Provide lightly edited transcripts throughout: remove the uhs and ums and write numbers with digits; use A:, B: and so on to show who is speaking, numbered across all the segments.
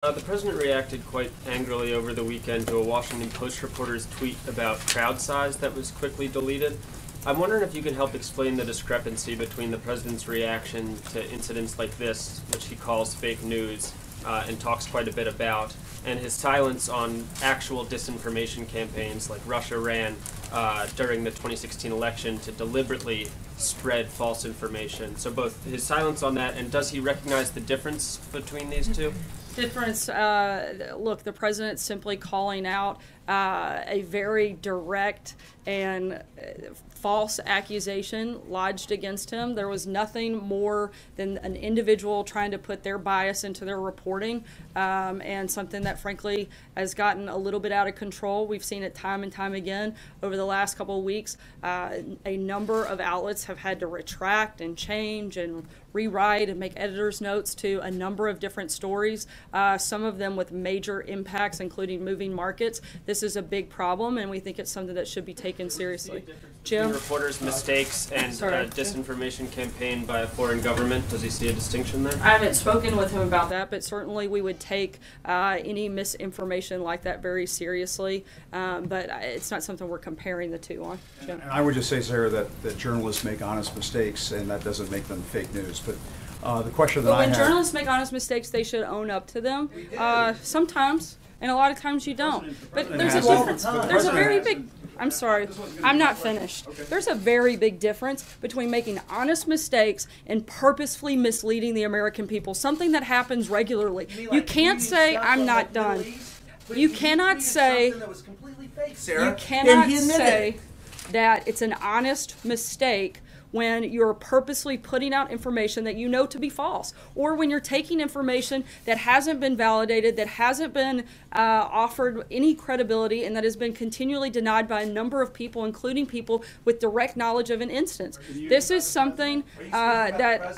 A: The president reacted quite angrily over the weekend to a Washington Post reporter's tweet about crowd size that was quickly deleted. I'm wondering if you can help explain the discrepancy between the president's reaction to incidents like this, which he calls fake news, and talks quite a bit about, and his silence on actual disinformation campaigns like Russia ran during the 2016 election to deliberately spread false information. So both his silence on that, and does he recognize the difference between these two?
B: Difference, look, the president's simply calling out a very direct and false accusation lodged against him. There was nothing more than an individual trying to put their bias into their reporting, and something that frankly has gotten a little bit out of control. We've seen it time and time again over the last couple of weeks. A number of outlets have had to retract and change and rewrite and make editor's notes to a number of different stories, some of them with major impacts, including moving markets. This is a big problem, and we think it's something that should be taken seriously. Jim?
A: Reporters' mistakes and a disinformation campaign by a foreign government. Does he see a distinction there?
B: I haven't spoken with him about that, but certainly we would take any misinformation like that very seriously, but it's not something we're comparing the two on. Jim?
C: And I would just say, Sarah, that journalists make honest mistakes, and that doesn't make them fake news. But the question that I have...
B: When journalists make honest mistakes, they should own up to them. Sometimes, and a lot of times you don't. But there's a difference. There's a very big... I'm sorry, I'm not finished. There's a very big difference between making honest mistakes and purposefully misleading the American people, something that happens regularly. You can't say, I'm not done. You cannot say, that it's an honest mistake when you're purposely putting out information that you know to be false, or when you're taking information that hasn't been validated, that hasn't been offered any credibility, and that has been continually denied by a number of people, including people with direct knowledge of an instance. This is something that...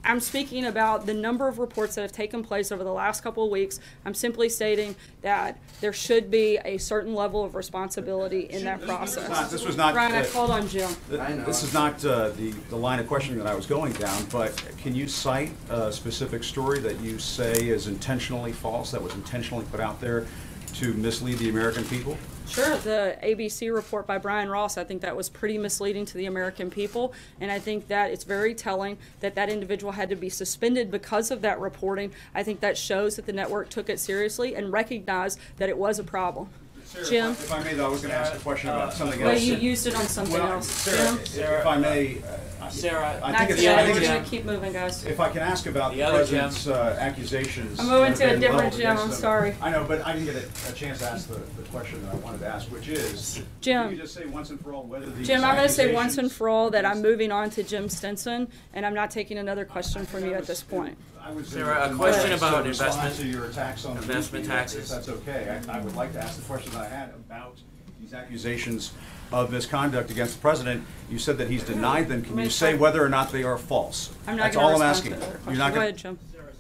B: I'm speaking about the number of reports that have taken place over the last couple of weeks. I'm simply stating that there should be a certain level of responsibility in that process.
C: This was not...
B: Brian, I called on Jim.
C: This is not the line of questioning that I was going down, but can you cite a specific story that you say is intentionally false, that was intentionally put out there to mislead the American people?
B: Sure. The ABC report by Brian Ross, I think that was pretty misleading to the American people, and I think that it's very telling that that individual had to be suspended because of that reporting. I think that shows that the network took it seriously and recognized that it was a problem.
C: Sarah,
B: Jim?
C: if I may, though, I was going to ask a question about something
B: Well,
C: else.
B: you used it on something else.
C: Sarah,
B: Jim?
C: if I may...
D: Sarah,
C: I think
B: We're
C: it's
B: going to keep moving, guys.
C: If I can ask about the president's accusations...
B: I'm moving to a
C: that have been
B: different
C: leveled
B: Jim,
C: against
B: I'm
C: them.
B: sorry.
C: I know, but I didn't get a chance to ask the question that I wanted to ask, which is...
B: Jim.
C: Can you just say once and for all whether these
B: Jim, I'm going to say once and
C: accusations-
B: for all that I'm moving on to Jim Stinson, and I'm not taking another question from you at this point.
D: Sarah, a question about
C: investment to your attacks on
D: investment taxes.
C: If that's okay. I would like to ask the question that I had about these accusations of misconduct against the president. You said that he's denied them. Can you say whether or not they are false?
B: I'm not
C: That's
B: going
C: all
B: to
C: I'm
B: respond
C: asking.
B: to another question.
C: You're not
B: Go
C: gonna...
B: ahead, Jim.